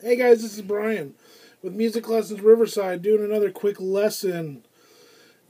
Hey guys, this is Brian with Music Lessons Riverside doing another quick lesson.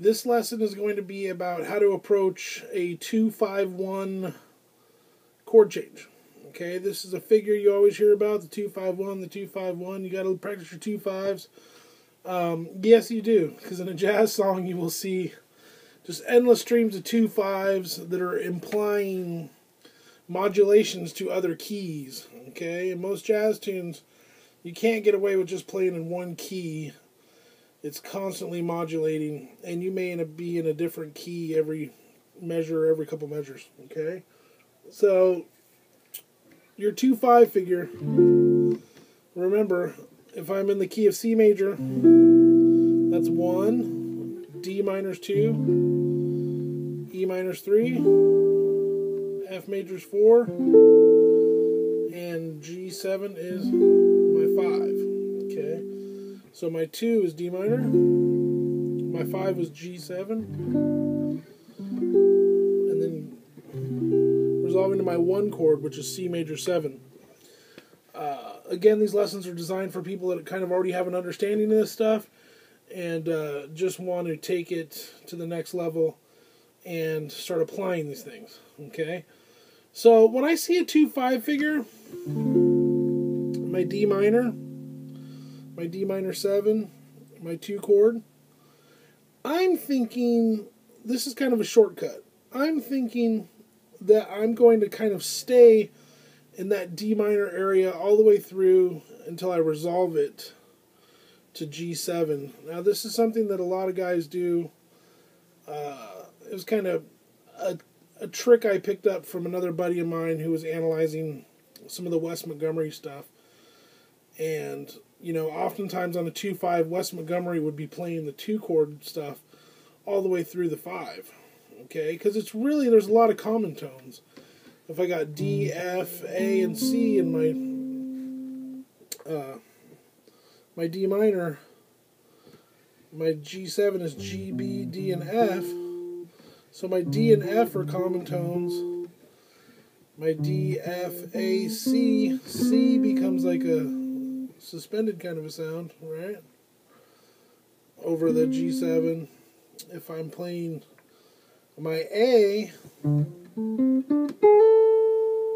This lesson is going to be about how to approach a 2-5-1 chord change. Okay, this is a figure you always hear about, the 2-5-1, the 2-5-1. You got to practice your 2-5s. Yes, you do, because in a jazz song you will see just endless streams of 2-5s that are implying modulations to other keys. Okay, in most jazz tunes, you can't get away with just playing in one key. It's constantly modulating, and you may be in a different key every measure, every couple measures. Okay, so your 2-5 figure. Remember, if I'm in the key of C major, that's 1, D minor's 2, E minor's 3, F major's 4, and G7 is my 5. Okay, so my 2 is D minor, my 5 was G7, and then resolving to my 1 chord, which is C major 7. Again, these lessons are designed for people that kind of already have an understanding of this stuff and just want to take it to the next level and start applying these things. Okay, so when I see a 2-5 figure, my D minor 7, my 2 chord, I'm thinking this is kind of a shortcut. I'm thinking that I'm going to kind of stay in that D minor area all the way through until I resolve it to G7. Now, this is something that a lot of guys do. It was kind of a trick I picked up from another buddy of mine who was analyzing some of the Wes Montgomery stuff. And, you know, oftentimes on a 2-5, Wes Montgomery would be playing the 2 chord stuff all the way through the 5. Okay, because it's really, there's a lot of common tones. If I got D, F, A, and C in my D minor, my G7 is G, B, D, and F. So my D and F are common tones. My D, F, A, C. C becomes like a suspended kind of a sound, right? Over the G7. If I'm playing my A,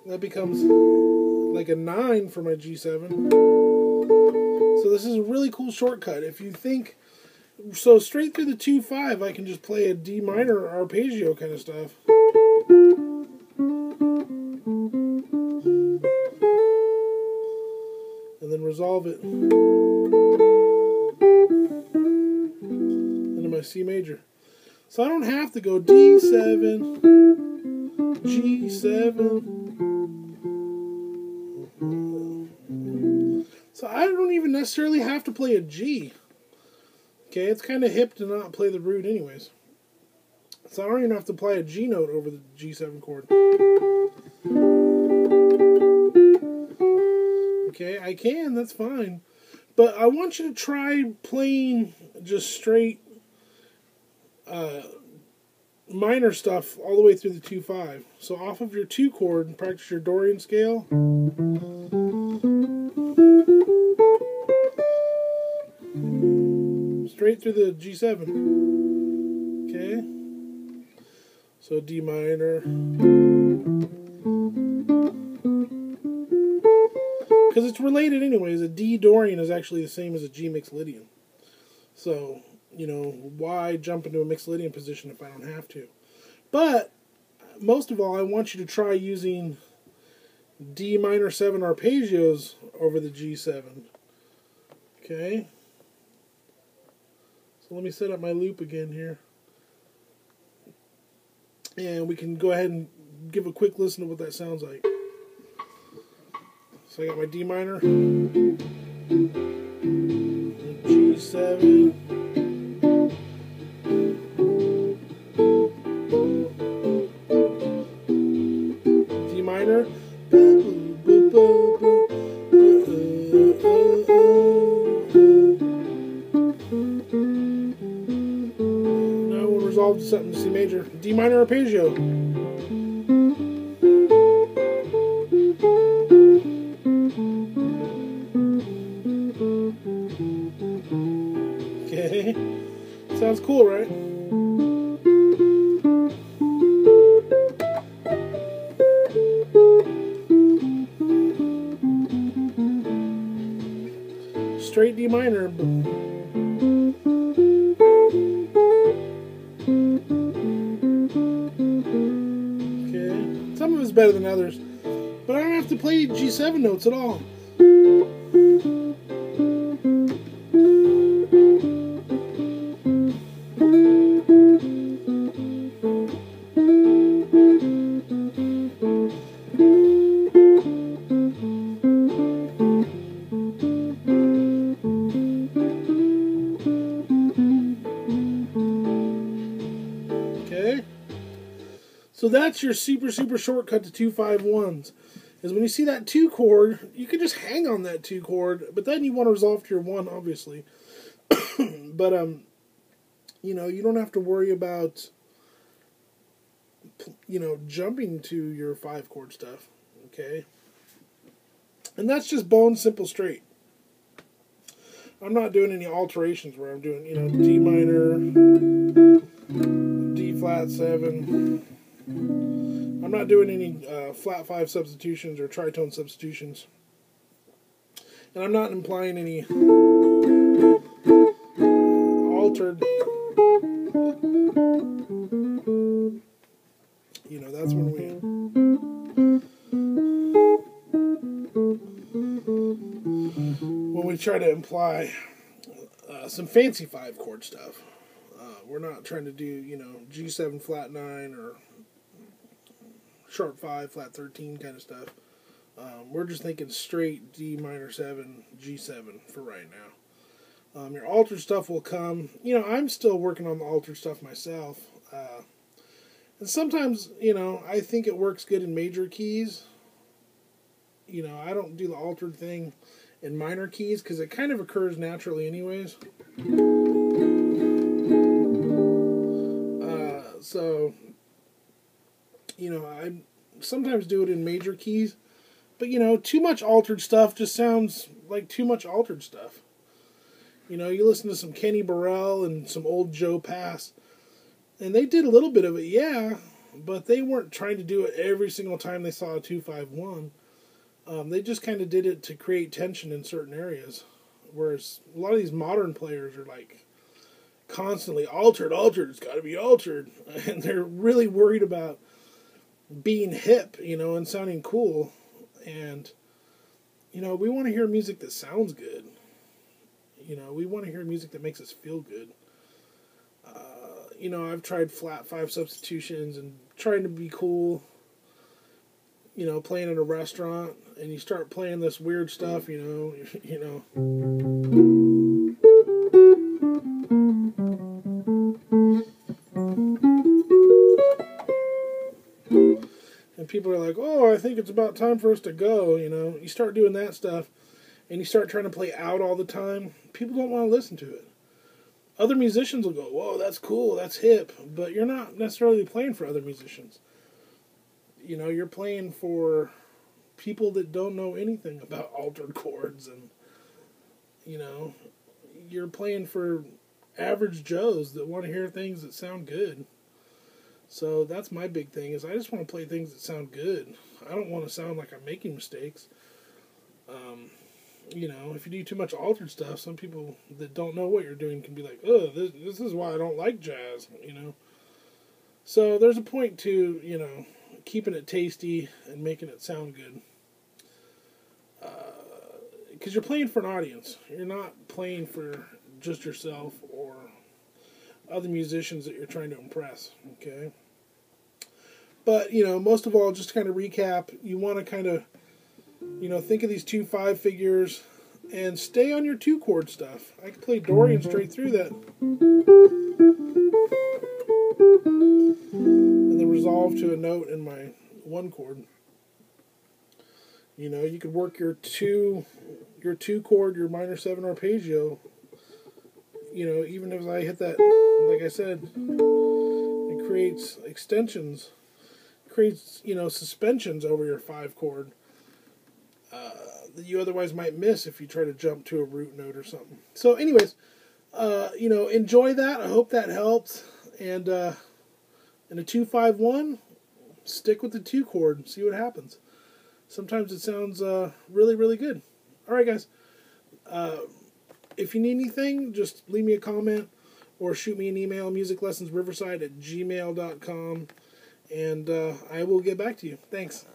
that becomes like a 9 for my G7. So this is a really cool shortcut. If you think, so straight through the 2-5, I can just play a D minor arpeggio kind of stuff. And then resolve it into my C major. So I don't have to go D7, G7. So I don't even necessarily have to play a G. Okay, it's kind of hip to not play the root anyways. So I don't even have to play a G note over the G7 chord. Okay, I can, that's fine. But I want you to try playing just straight minor stuff all the way through the 2-5. So off of your 2 chord, practice your Dorian scale. Straight through the G7. Okay? So D minor. Because it's related anyways. A D Dorian is actually the same as a G mixed Lydian. So, you know, why jump into a mixed Lydian position if I don't have to? But, most of all, I want you to try using D minor 7 arpeggios over the G7. Okay? So let me set up my loop again here. And we can go ahead and give a quick listen to what that sounds like. So I got my D minor, G7, D minor, now we'll resolve to something to C major, D minor arpeggio. Okay, sounds cool, right? Straight D minor. Okay, some of it's better than others, but I don't have to play G7 notes at all. Okay, so that's your super shortcut to 2-5-1s. Is when you see that 2 chord, you can just hang on that 2 chord, but then you want to resolve to your 1, obviously. But you know, you don't have to worry about, you know, jumping to your 5 chord stuff. Okay, and that's just bone simple straight. I'm not doing any alterations where I'm doing, you know, D minor, D flat 7. I'm not doing any flat 5 substitutions or tritone substitutions. And I'm not implying any altered. You know, that's when we try to imply some fancy 5 chord stuff. We're not trying to do, you know, G7 flat 9 or sharp 5 flat 13 kind of stuff. We're just thinking straight D minor 7 G7 for right now. Your altered stuff will come. You know, I'm still working on the altered stuff myself. And sometimes, you know, I think it works good in major keys. You know, I don't do the altered thing in minor keys because it kind of occurs naturally anyways. So, you know, I sometimes do it in major keys. But, you know, too much altered stuff just sounds like too much altered stuff. You know, you listen to some Kenny Burrell and some old Joe Pass, and they did a little bit of it, yeah, but they weren't trying to do it every single time they saw a 2-5-1. They just kind of did it to create tension in certain areas. Whereas a lot of these modern players are like constantly altered, it's got to be altered. And they're really worried about being hip, you know, and sounding cool. And, you know, we want to hear music that sounds good. You know, we want to hear music that makes us feel good. You know, I've tried flat 5 substitutions and trying to be cool. You know, playing at a restaurant, and you start playing this weird stuff, you know. And people are like, oh, I think it's about time for us to go, you know. You start doing that stuff, and you start trying to play out all the time. People don't want to listen to it. Other musicians will go, whoa, that's cool, that's hip, but you're not necessarily playing for other musicians. You know, you're playing for people that don't know anything about altered chords, and, you know, you're playing for average Joes that want to hear things that sound good. So that's my big thing, is I just want to play things that sound good. I don't want to sound like I'm making mistakes. You know, if you do too much altered stuff, some people that don't know what you're doing can be like, oh, this is why I don't like jazz, you know. So there's a point to, you know, keeping it tasty and making it sound good. Because you're playing for an audience. You're not playing for just yourself or other musicians that you're trying to impress, okay? But, you know, most of all, just to kind of recap, you want to kind of You know, think of these 2/5 figures and stay on your 2-chord stuff. I can play Dorian straight through that. And then resolve to a note in my 1 chord. You know, you could work your 2 chord, your minor 7 arpeggio. You know, even if I hit that, like I said, it creates extensions, creates, you know, suspensions over your 5 chord that you otherwise might miss if you try to jump to a root note or something. So anyways, you know, enjoy that. I hope that helps. And in a 2-5-1, stick with the 2 chord and see what happens. Sometimes it sounds really, really good. All right, guys. If you need anything, just leave me a comment or shoot me an email, musiclessonsriverside@gmail.com, and I will get back to you. Thanks.